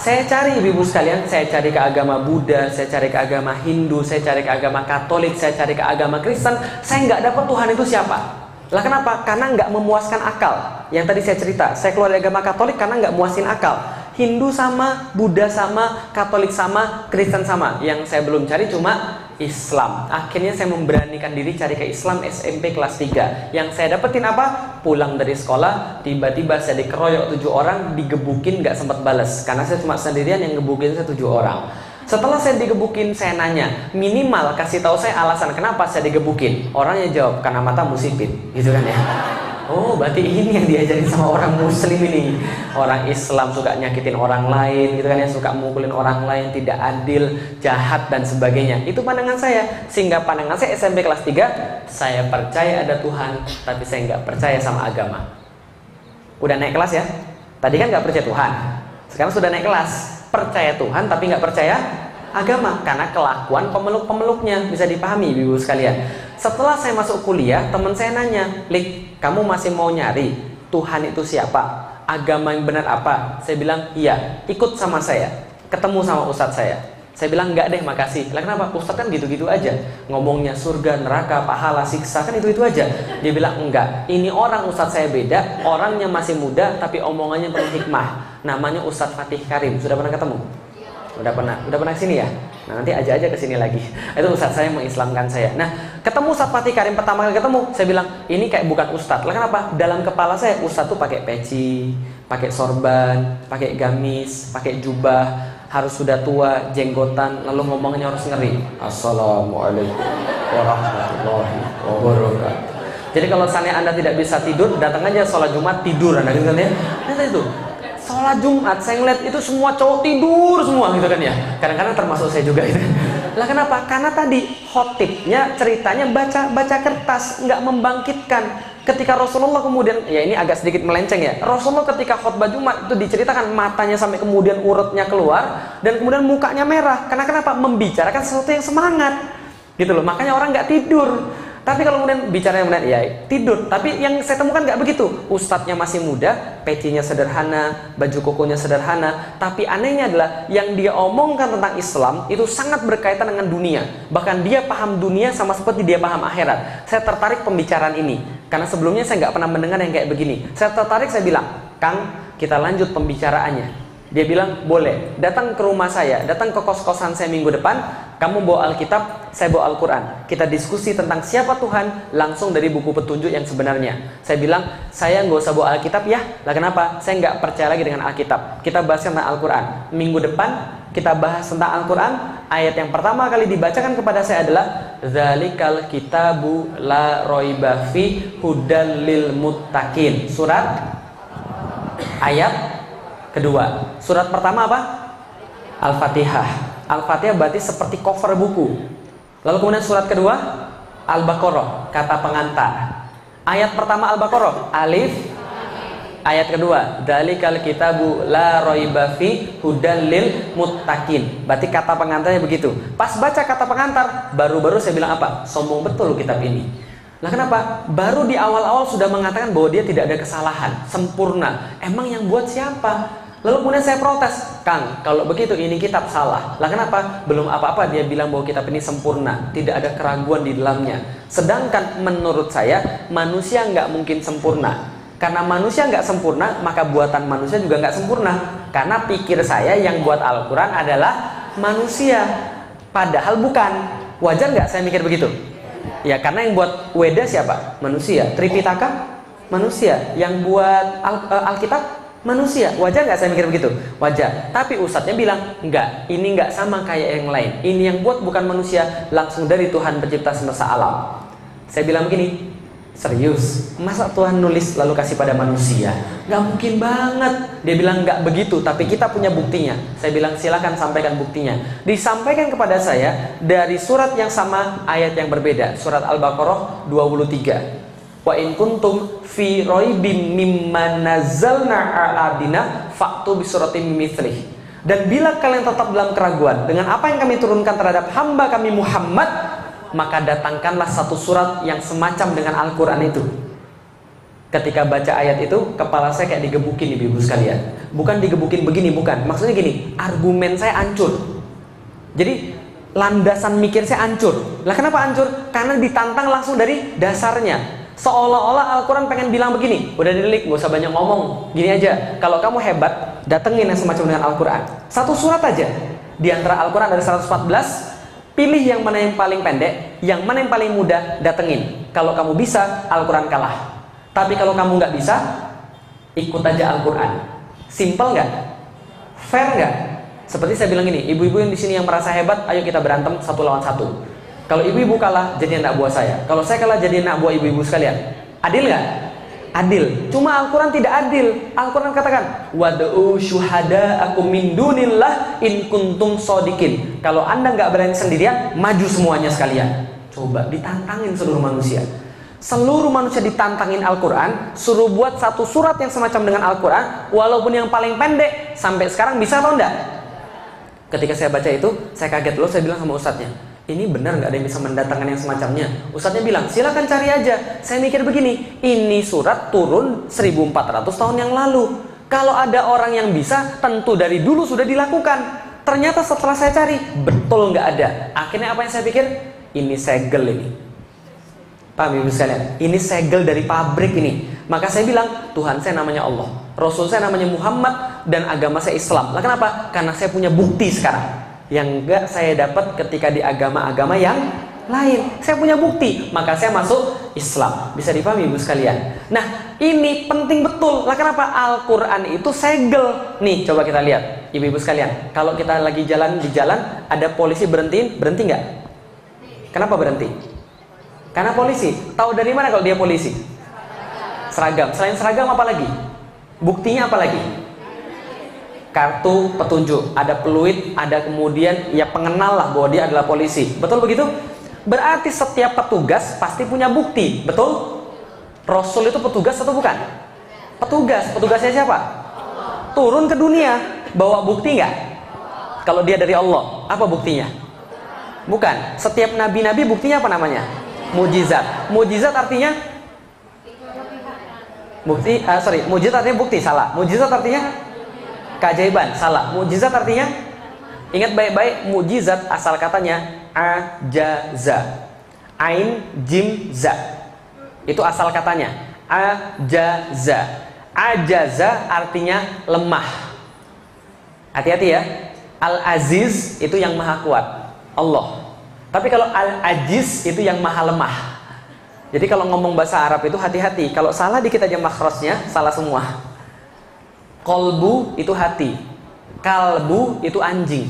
saya cari ibu-ibu sekalian, saya cari ke agama Buddha, saya cari ke agama Hindu, saya cari ke agama Katolik, saya cari ke agama Kristen, saya nggak dapat Tuhan itu siapa. Lah kenapa? Karena nggak memuaskan akal. Yang tadi saya cerita, saya keluar dari agama Katolik karena nggak muasin akal. Hindu sama, Buddha sama, Katolik sama, Kristen sama. Yang saya belum cari cuma Islam. Akhirnya saya memberanikan diri cari ke Islam SMP kelas 3. Yang saya dapetin apa? Pulang dari sekolah, tiba-tiba saya dikeroyok 7 orang, digebukin, gak sempat balas. Karena saya cuma sendirian, yang gebukin saya 7 orang. Setelah saya digebukin, saya nanya, minimal kasih tahu saya alasan kenapa saya digebukin. Orangnya jawab, karena matamu sipit. Gitu kan ya. Oh, berarti ini yang diajarin sama orang muslim ini. Orang Islam suka nyakitin orang lain, gitu kan ya, suka mukulin orang lain, tidak adil, jahat dan sebagainya. Itu pandangan saya. Sehingga pandangan saya SMP kelas 3, saya percaya ada Tuhan, tapi saya nggak percaya sama agama. Udah naik kelas ya. Tadi kan nggak percaya Tuhan. Sekarang sudah naik kelas, percaya Tuhan tapi nggak percaya agama, karena kelakuan pemeluk-pemeluknya. Bisa dipahami ibu sekalian. Setelah saya masuk kuliah, teman saya nanya, Lik, kamu masih mau nyari Tuhan itu siapa? Agama yang benar apa? Saya bilang, iya, ikut sama saya. Ketemu sama ustadz saya. Saya bilang, enggak deh, makasih. Lah kenapa? Ustadz kan gitu-gitu aja. Ngomongnya surga, neraka, pahala, siksa, kan itu-itu aja. Dia bilang, enggak. Ini orang ustadz saya beda, orangnya masih muda, tapi omongannya penuh hikmah. Namanya Ustadz Fatih Karim. Sudah pernah ketemu? Udah pernah kesini ya? Nah, nanti aja ke sini lagi. Itu ustadz saya mengislamkan saya. Nah, ketemu Ustadz Fatih Karim pertama kali ketemu, saya bilang, ini kayak bukan ustadz. Lah kenapa? Dalam kepala saya ustadz tuh pakai peci, pakai sorban, pakai gamis, pakai jubah, harus sudah tua, jenggotan, lalu ngomongnya harus ngeri. Assalamualaikum warahmatullahi wabarakatuh. Jadi kalau misalnya Anda tidak bisa tidur, datang aja sholat Jumat tidur Anda gitu kan ya. Nah, itu sholat Jumat, saya ngeliat itu semua cowok tidur semua gitu kan ya. Kadang-kadang termasuk saya juga gitu. Lah kenapa? Karena tadi khotibnya ceritanya baca kertas, nggak membangkitkan. Ketika Rasulullah kemudian, ya ini agak sedikit melenceng ya, Rasulullah ketika khutbah Jumat itu diceritakan matanya sampai kemudian urutnya keluar dan kemudian mukanya merah. Karena kenapa? Membicarakan sesuatu yang semangat gitu loh. Makanya orang nggak tidur. Tapi kalau kemudian bicara yang benar, ya tidur. Tapi yang saya temukan nggak begitu. Ustadznya masih muda, pecinya sederhana, baju kokonya sederhana. Tapi anehnya adalah yang dia omongkan tentang Islam itu sangat berkaitan dengan dunia. Bahkan dia paham dunia sama seperti dia paham akhirat. Saya tertarik pembicaraan ini karena sebelumnya saya nggak pernah mendengar yang kayak begini. Saya tertarik, saya bilang, Kang, kita lanjut pembicaraannya. Dia bilang, boleh, datang ke rumah saya, datang ke kos-kosan saya minggu depan, kamu bawa Alkitab, saya bawa Al-Quran. Kita diskusi tentang siapa Tuhan, langsung dari buku petunjuk yang sebenarnya. Saya bilang, saya nggak usah bawa Alkitab ya. Lah kenapa? Saya nggak percaya lagi dengan Alkitab. Kita bahas tentang Al-Quran. Minggu depan, kita bahas tentang Al-Quran. Ayat yang pertama kali dibacakan kepada saya adalah, Dzalikal kitabu la raiba fi hudal lil muttaqin. Surat ayat kedua. Surat pertama apa? Al-Fatihah. Al-Fatihah berarti seperti cover buku. Lalu kemudian surat kedua Al-Baqarah, kata pengantar. Ayat pertama Al-Baqarah, alif. Ayat kedua, Dzalikal kitabu la raiba fi hudal lil muttaqin. Berarti kata pengantarnya begitu. Pas baca kata pengantar, baru-baru saya bilang apa? Sombong betul kitab ini. Nah kenapa? Baru di awal-awal sudah mengatakan bahwa dia tidak ada kesalahan, sempurna. Emang yang buat siapa? Lalu kemudian saya protes, Kang, kalau begitu ini kitab salah. Lah kenapa? Belum apa-apa dia bilang bahwa kitab ini sempurna, tidak ada keraguan di dalamnya. Sedangkan menurut saya, manusia nggak mungkin sempurna. Karena manusia nggak sempurna, maka buatan manusia juga nggak sempurna. Karena pikir saya yang buat Al-Quran adalah manusia, padahal bukan. Wajar nggak saya mikir begitu? Ya karena yang buat Weda siapa? Manusia. Tripitaka? Manusia. Yang buat Alkitab? Manusia. Wajar nggak saya mikir begitu? Wajar. Tapi ustadznya bilang, enggak, ini nggak sama kayak yang lain. Ini yang buat bukan manusia, langsung dari Tuhan pencipta semesta alam. Saya bilang begini, serius, masa Tuhan nulis lalu kasih pada manusia? Nggak mungkin banget. Dia bilang nggak begitu, tapi kita punya buktinya. Saya bilang silakan sampaikan buktinya. Disampaikan kepada saya dari surat yang sama, ayat yang berbeda. Surat Al-Baqarah 23. Wa in kuntum fi raibim mimma nazzalna ala abdina fa'tu bi suratin mithlih. Dan bila kalian tetap dalam keraguan dengan apa yang kami turunkan terhadap hamba kami Muhammad, maka datangkanlah satu surat yang semacam dengan Al-Quran itu. Ketika baca ayat itu, kepala saya kayak digebukin ibu-ibu sekalian. Bukan digebukin begini, bukan. Maksudnya gini, argumen saya hancur. Jadi landasan mikir saya hancur. Lah kenapa hancur? Karena ditantang langsung dari dasarnya. Seolah-olah Al-Quran pengen bilang begini, udah didelik, gak usah banyak ngomong. Gini aja, kalau kamu hebat, datengin yang semacam dengan Al-Quran. Satu surat aja. Di antara Al-Quran ada 114, pilih yang mana yang paling pendek, yang mana yang paling mudah, datengin. Kalau kamu bisa, Al-Quran kalah. Tapi kalau kamu nggak bisa, ikut aja Al-Quran. Simple nggak? Fair nggak? Seperti saya bilang ini, ibu-ibu yang di sini yang merasa hebat, ayo kita berantem 1 lawan 1. Kalau ibu-ibu kalah, jadi anak buah saya. Kalau saya kalah, jadi anak buah ibu-ibu sekalian. Adil nggak? Adil. Cuma Al-Quran tidak adil. Al-Quran katakan, wad'u syuhada'akum min dunillah in kuntum shodiqin. Kalau anda nggak berani sendirian, maju semuanya sekalian. Coba ditantangin seluruh manusia. Seluruh manusia ditantangin Al-Quran, suruh buat satu surat yang semacam dengan Al-Quran, walaupun yang paling pendek. Sampai sekarang bisa atau enggak? Ketika saya baca itu, saya kaget loh. Saya bilang sama ustadznya, ini benar nggak ada yang bisa mendatangkan yang semacamnya? Ustadznya bilang, silakan cari aja. Saya mikir begini, ini surat turun 1400 tahun yang lalu. Kalau ada orang yang bisa, tentu dari dulu sudah dilakukan. Ternyata setelah saya cari, betul nggak ada. Akhirnya apa yang saya pikir? Ini segel ini. Paham ibu sekalian? Ini segel dari pabrik ini. Maka saya bilang, Tuhan saya namanya Allah, Rasul saya namanya Muhammad, dan agama saya Islam. Lah kenapa? Karena saya punya bukti sekarang yang enggak saya dapat ketika di agama-agama yang lain. Saya punya bukti, maka saya masuk Islam. Bisa dipahami ibu sekalian? Nah, ini penting betul. Lah kenapa? Al-Quran itu segel. Nih, coba kita lihat ibu-ibu sekalian. Kalau kita lagi jalan di jalan, ada polisi berhentiin, berhenti nggak? Kenapa berhenti? Karena polisi. Tahu dari mana kalau dia polisi? Seragam. Selain seragam apa lagi? Buktinya apa lagi? Kartu petunjuk. Ada peluit, ada kemudian ya pengenal lah bahwa dia adalah polisi. Betul begitu? Berarti setiap petugas pasti punya bukti. Betul? Rasul itu petugas atau bukan? Petugas. Petugasnya siapa? Turun ke dunia. Bawa bukti nggak? Kalau dia dari Allah, apa buktinya? Bukan. Setiap nabi-nabi buktinya apa namanya? Mujizat. Mujizat artinya bukti, mujizat artinya bukti, salah. Mujizat artinya keajaiban, salah. Mujizat artinya, ingat baik-baik, mujizat asal katanya ajaza. Ain jim za. Itu asal katanya. Ajaza. Ajaza artinya lemah. Hati-hati ya. Al-Aziz itu yang maha kuat, Allah. Tapi kalau Al-Ajiz itu yang maha lemah. Jadi kalau ngomong bahasa Arab itu hati-hati. Kalau salah dikit aja makhrajnya, salah semua. Kolbu itu hati, kalbu itu anjing.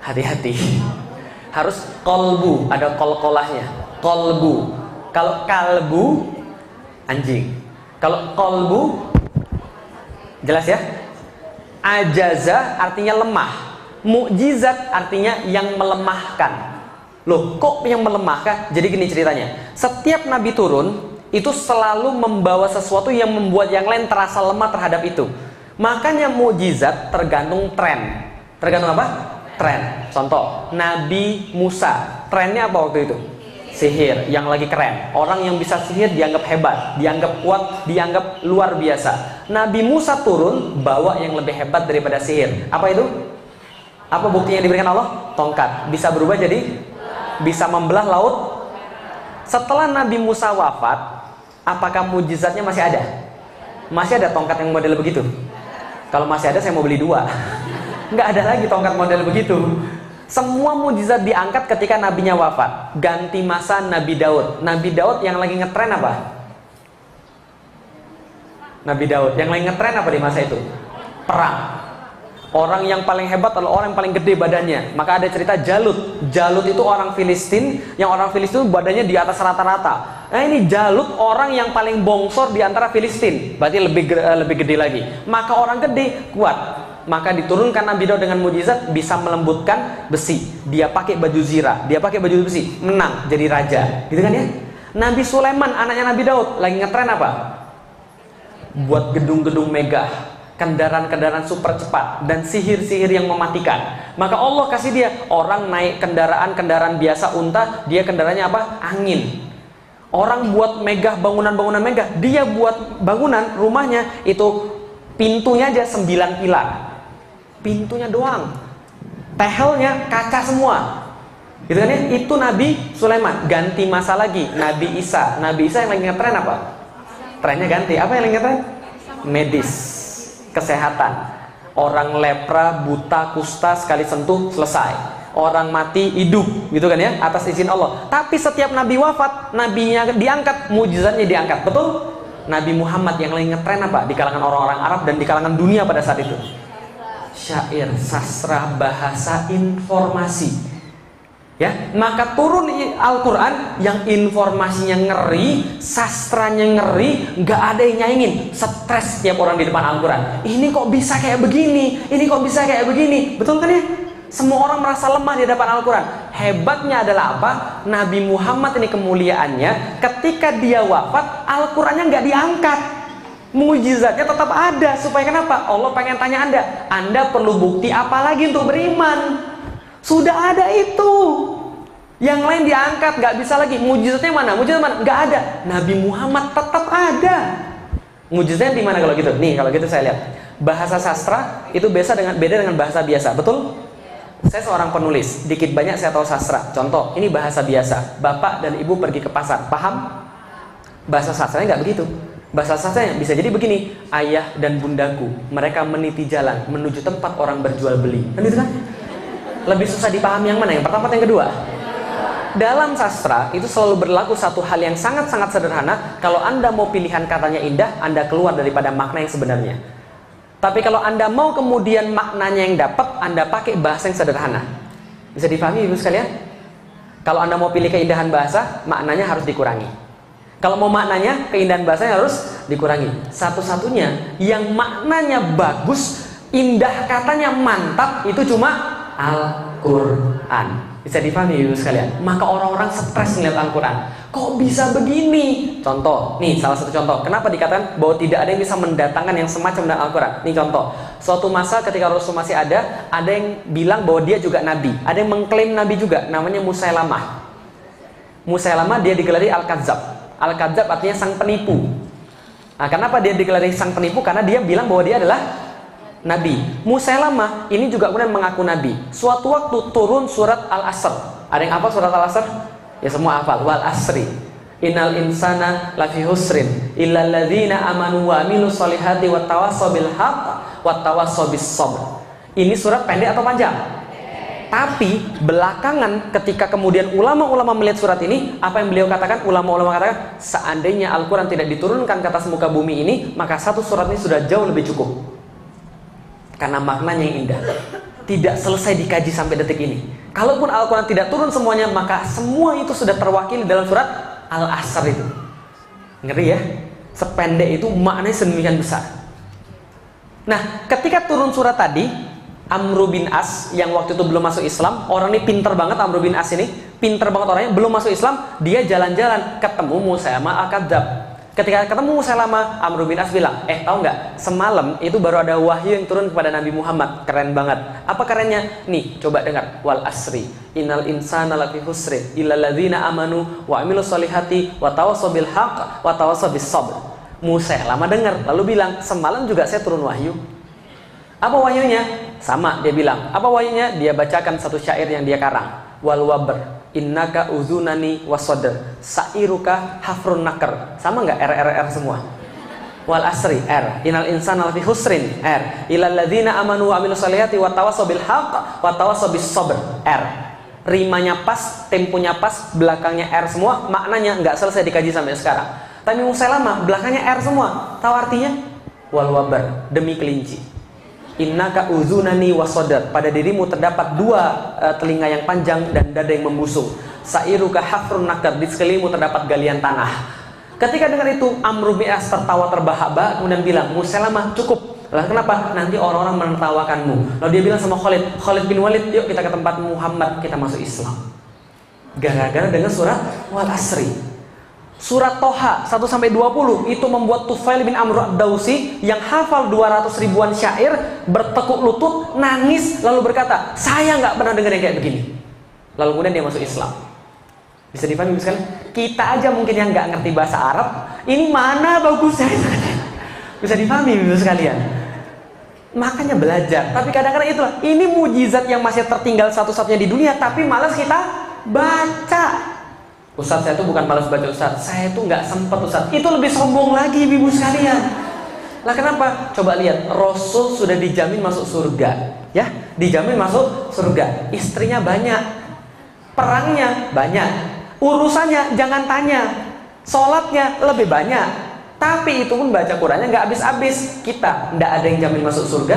Hati-hati. Harus kolbu, ada kol-kolahnya. Kolbu. Kalau kalbu, anjing. Kalau kolbu, jelas ya? Ajaza artinya lemah. Mukjizat artinya yang melemahkan. Loh, kok yang melemahkan? Jadi gini ceritanya. Setiap nabi turun, itu selalu membawa sesuatu yang membuat yang lain terasa lemah terhadap itu. Makanya mukjizat tergantung tren. Tergantung apa? Tren. Contoh, Nabi Musa. Trennya apa waktu itu? Sihir, yang lagi keren. Orang yang bisa sihir dianggap hebat, dianggap kuat, dianggap luar biasa. Nabi Musa turun, bawa yang lebih hebat daripada sihir. Apa itu? Apa buktinya diberikan Allah? Tongkat. Bisa berubah jadi? Bisa membelah laut. Setelah Nabi Musa wafat, apakah mujizatnya masih ada? Masih ada tongkat yang model begitu? Kalau masih ada, saya mau beli 2. Nggak ada lagi tongkat model begitu. Semua mujizat diangkat ketika nabinya wafat. Ganti masa Nabi Daud. Nabi Daud yang lagi ngetren apa? Nabi Daud yang lagi ngetren apa di masa itu? Perang. Orang yang paling hebat adalah orang yang paling gede badannya. Maka ada cerita Jalut. Jalut itu orang Filistin, yang orang Filistin badannya di atas rata-rata. Nah ini Jalut orang yang paling bongsor di antara Filistin. Berarti lebih gede lagi. Maka orang gede kuat. Maka diturunkan Nabi Daud dengan mujizat, bisa melembutkan besi. Dia pakai baju zirah, dia pakai baju besi, menang jadi raja. Gitu kan ya? Nabi Sulaiman anaknya Nabi Daud lagi ngetren apa? Buat gedung-gedung megah, kendaraan-kendaraan super cepat, dan sihir-sihir yang mematikan. Maka Allah kasih dia orang naik kendaraan biasa unta, dia kendaraannya apa? Angin. Orang buat megah bangunan-bangunan megah, dia buat bangunan rumahnya itu pintunya aja 9 pilar. Pintunya doang. Tehelnya kaca semua. Gitu kan ya? Itu Nabi Sulaiman. Ganti masa lagi, Nabi Isa. Nabi Isa yang lagi ngetren apa? Trennya ganti. Apa yang lagi ngetren? Medis, kesehatan. Orang lepra, buta, kusta sekali sentuh selesai. Orang mati hidup, gitu kan ya, atas izin Allah. Tapi setiap nabi wafat, nabinya diangkat, mujizatnya diangkat. Betul? Nabi Muhammad yang lagi ngetren apa di kalangan orang-orang Arab dan di kalangan dunia pada saat itu? Syair, sastra, bahasa, informasi. Ya, maka turun Al-Quran yang informasinya ngeri, sastranya ngeri, nggak ada yang nyaingin. Stres tiap orang di depan Al-Quran. Ini kok bisa kayak begini? Ini kok bisa kayak begini? Betul kan ya? Semua orang merasa lemah di depan Al-Quran. Hebatnya adalah apa? Nabi Muhammad ini kemuliaannya, ketika dia wafat, Al-Qurannya nggak diangkat. Mujizatnya tetap ada. Supaya kenapa? Allah pengen tanya Anda perlu bukti apa lagi untuk beriman? Sudah ada itu. Yang lain diangkat, nggak bisa lagi. Mujizatnya mana? Mujizatnya mana? Nggak ada. Nabi Muhammad tetap ada. Mujizatnya di mana kalau gitu? Nih, kalau gitu saya lihat. Bahasa sastra itu beda dengan bahasa biasa. Betul? Saya seorang penulis, dikit banyak saya tahu sastra. Contoh, ini bahasa biasa. Bapak dan ibu pergi ke pasar, paham? Bahasa sastranya nggak begitu. Bahasa sastranya bisa jadi begini: ayah dan bundaku, mereka meniti jalan menuju tempat orang berjual beli. Kan itu kan? Lebih susah dipahami yang mana? Yang pertama atau yang kedua? Dalam sastra itu selalu berlaku satu hal yang sangat-sangat sederhana. Kalau Anda mau pilihan katanya indah, Anda keluar daripada makna yang sebenarnya. Tapi kalau Anda mau kemudian maknanya yang dapat, Anda pakai bahasa yang sederhana. Bisa dipahami Ibu sekalian? Kalau Anda mau pilih keindahan bahasa, maknanya harus dikurangi. Kalau mau maknanya, keindahan bahasanya harus dikurangi. Satu-satunya yang maknanya bagus, indah katanya mantap, itu cuma Al-Quran. Bisa dipahami Ibu sekalian? Maka orang-orang stres melihat Al-Quran. Kok bisa begini? Contoh, nih salah satu contoh. Kenapa dikatakan bahwa tidak ada yang bisa mendatangkan yang semacam dengan Al-Quran? Nih contoh. Suatu masa ketika Rasul masih ada yang bilang bahwa dia juga nabi. Ada yang mengklaim nabi juga, namanya Musailamah. Musailamah dia digelari Al-Kadzab. Al-Kadzab artinya sang penipu. Nah, kenapa dia digelari sang penipu? Karena dia bilang bahwa dia adalah nabi. Musailamah ini juga kemudian mengaku nabi. Suatu waktu turun surat Al-Asr. Ada yang hafal surat Al-Asr? Ya semua hafal. Wal asri innal insana lafi husrin illal ladzina amanu wa amilus solihati wattawassaw bil haqq wattawassaw bis sabr. Ini surat pendek atau panjang? Tapi belakangan ketika kemudian ulama-ulama melihat surat ini, apa yang beliau katakan? Ulama-ulama katakan, seandainya Al-Quran tidak diturunkan ke atas muka bumi ini, maka satu surat ini sudah jauh lebih cukup. Karena maknanya yang indah. Tidak selesai dikaji sampai detik ini. Kalaupun Al-Quran tidak turun semuanya, maka semua itu sudah terwakili dalam surat Al-Asr itu. Ngeri ya? Sependek itu maknanya sedemikian besar. Nah, ketika turun surat tadi, Amr bin As yang waktu itu belum masuk Islam, orang ini pinter banget. Amr bin As ini pinter banget orangnya, belum masuk Islam. Dia jalan-jalan ketemu Musailamah Al-Kadzab. Ketika ketemu Musailamah, Amr bin As bilang, tahu nggak? Semalam itu baru ada wahyu yang turun kepada Nabi Muhammad. Keren banget. Apa kerennya? Nih, coba dengar. Wal asri innal insana lafi husri illal ladzina amanu wa amilus solihati wa tawassaw bil haqq wa tawassaw bis sabr. Musailamah dengar, lalu bilang, semalam juga saya turun wahyu. Apa wahyunya? Sama, dia bilang. Apa wahyunya? Dia bacakan satu syair yang dia karang. Wal wabr innaka uzunani wasodr sa'iruka hafrun nakar. Sama nggak? R semua. Wal asri R, innal insana lafi husrin R, illal ladzina amanu wa amilus solihati wa tawassaw bil haqq wa tawassaw bis sabr R. Rimanya pas, temponya pas, belakangnya R semua, maknanya nggak selesai dikaji sampai sekarang. Tapi Musailamah belakangnya R semua. Tahu artinya? Wal wabar, demi kelinci. Innaka uzunani wasodar, pada dirimu terdapat dua telinga yang panjang dan dada yang membusung. Sa'iruka hafrun nakar, di sekelilingmu terdapat galian tanah. Ketika dengar itu, Amr bin As tertawa terbahak-bahak kemudian bilang, Musailamah cukup. Lalu kenapa? Nanti orang-orang menertawakanmu. Lalu dia bilang sama Khalid bin Walid, yuk kita ke tempat Muhammad, kita masuk Islam. Gara-gara dengar surat Wal Asri. Surat Toha 1-20 itu membuat Tufail bin Amr ad-Dausi yang hafal 200 ribuan syair bertekuk lutut, nangis, lalu berkata, saya nggak pernah dengar yang kayak begini. Lalu kemudian dia masuk Islam. Bisa dipahami sekali? Kita aja mungkin yang nggak ngerti bahasa Arab, ini mana bagusnya? Bisa dipahami Ibu sekalian? Makanya belajar. Tapi kadang-kadang itulah, ini mujizat yang masih tertinggal satu-satunya di dunia, tapi malas kita baca. Ustaz, saya tuh bukan malas baca Ustaz, saya tuh nggak sempet Ustaz. Itu lebih sombong lagi Ibu sekalian. Lah kenapa? Coba lihat, Rasul sudah dijamin masuk surga, ya, dijamin masuk surga. Istrinya banyak, perangnya banyak, urusannya jangan tanya, sholatnya lebih banyak. Tapi itu pun baca Qurannya nggak habis-habis. Kita nggak ada yang jamin masuk surga.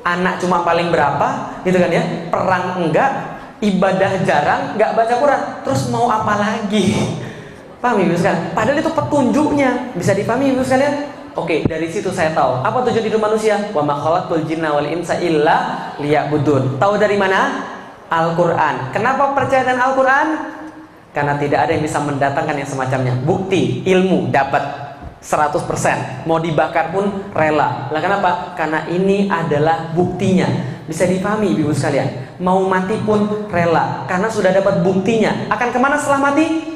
Anak cuma paling berapa, gitu kan ya? Perang enggak, ibadah jarang, nggak baca Quran. Terus mau apa lagi? Paham Ibu sekalian? Padahal itu petunjuknya. Bisa dipahami Ibu sekalian? Oke, dari situ saya tahu apa tujuan hidup manusia. Wa ma khalaqtul jinna wal insa illa liya'budun. Tahu dari mana? Al-Quran. Kenapa percaya dengan Al-Quran? Karena tidak ada yang bisa mendatangkan yang semacamnya. Bukti, ilmu dapat 100%, mau dibakar pun rela. Lah kenapa? Karena ini adalah buktinya. Bisa dipahami Ibu sekalian, mau mati pun rela karena sudah dapat buktinya. Akan kemana setelah mati?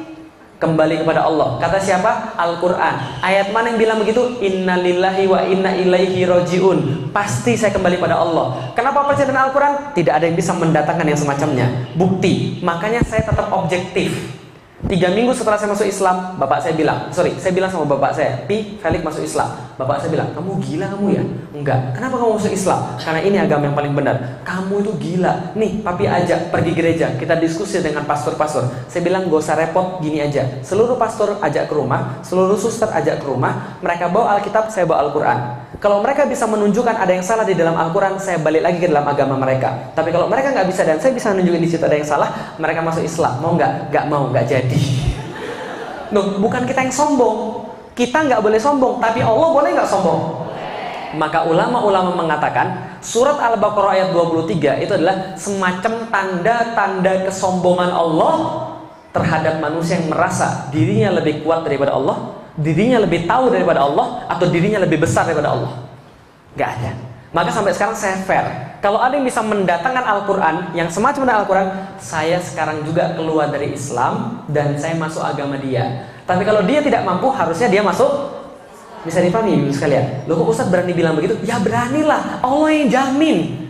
Kembali kepada Allah. Kata siapa? Al-Quran. Ayat mana yang bilang begitu? Inna lillahi wa inna ilaihi roji'un. Pasti saya kembali pada Allah. Kenapa percaya dengan Al-Quran? Tidak ada yang bisa mendatangkan yang semacamnya. Bukti. Makanya saya tetap objektif. 3 minggu setelah saya masuk Islam, bapak saya bilang, saya bilang sama bapak saya, Pi, Felix masuk Islam. Bapak saya bilang, kamu gila kamu ya? Enggak. Kenapa kamu masuk Islam? Karena ini agama yang paling benar. Kamu itu gila. Nih, papi ajak pergi gereja, kita diskusi dengan pastor-pastor. Saya bilang, gak usah repot, gini aja. Seluruh pastor ajak ke rumah, seluruh suster ajak ke rumah. Mereka bawa Alkitab, saya bawa Al-Quran. Kalau mereka bisa menunjukkan ada yang salah di dalam Al-Quran, saya balik lagi ke dalam agama mereka. Tapi kalau mereka nggak bisa dan saya bisa nunjukin di situ ada yang salah, mereka masuk Islam. Mau nggak? Nggak mau, nggak jadi. Nuh, bukan kita yang sombong. Kita nggak boleh sombong, tapi Allah boleh nggak sombong? Maka ulama-ulama mengatakan surat Al-Baqarah ayat 23 itu adalah semacam tanda-tanda kesombongan Allah terhadap manusia yang merasa dirinya lebih kuat daripada Allah, dirinya lebih tahu daripada Allah, atau dirinya lebih besar daripada Allah. Gak ada. Maka sampai sekarang saya fair. Kalau ada yang bisa mendatangkan Al-Quran yang semacam dengan Al-Quran, saya sekarang juga keluar dari Islam dan saya masuk agama dia. Tapi kalau dia tidak mampu, harusnya dia masuk. Bisa dipahami Ibu sekalian? Loh kok Ustaz berani bilang begitu? Ya beranilah, Allah yang jamin.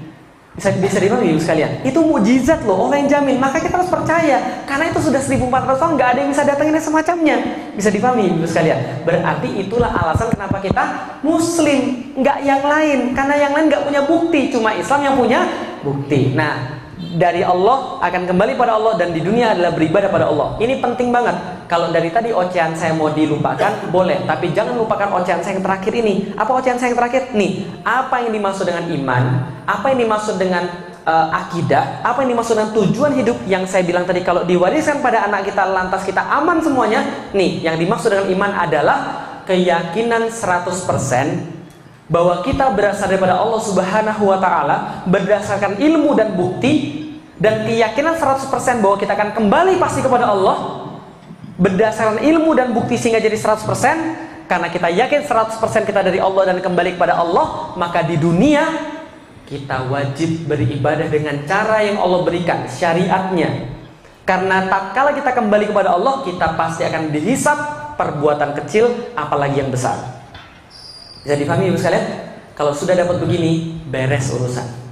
Bisa dipahami Ibu sekalian? Itu mujizat loh, Allah yang jamin. Maka kita harus percaya, karena itu sudah 1400 tahun nggak ada yang bisa datangin yang semacamnya. Bisa dipahami Ibu sekalian? Berarti itulah alasan kenapa kita Muslim, nggak yang lain. Karena yang lain nggak punya bukti, cuma Islam yang punya bukti. Nah, dari Allah akan kembali pada Allah, dan di dunia adalah beribadah pada Allah. Ini penting banget. Kalau dari tadi ocehan saya mau dilupakan, boleh, tapi jangan lupakan ocehan saya yang terakhir ini. Apa ocehan saya yang terakhir? Nih, apa yang dimaksud dengan iman? Apa yang dimaksud dengan akidah? Apa yang dimaksud dengan tujuan hidup? Yang saya bilang tadi, kalau diwariskan pada anak kita, lantas kita aman semuanya. Nih, yang dimaksud dengan iman adalah keyakinan 100% bahwa kita berasal daripada Allah Subhanahu wa Ta'ala berdasarkan ilmu dan bukti, dan keyakinan 100% bahwa kita akan kembali pasti kepada Allah berdasarkan ilmu dan bukti, sehingga jadi 100%. Karena kita yakin 100% kita dari Allah dan kembali kepada Allah, maka di dunia kita wajib beribadah dengan cara yang Allah berikan, syariatnya. Karena tatkala kita kembali kepada Allah, kita pasti akan dihisab perbuatan kecil apalagi yang besar. Bisa dipahami Ibu sekalian? Kalau sudah dapat begini, beres urusan.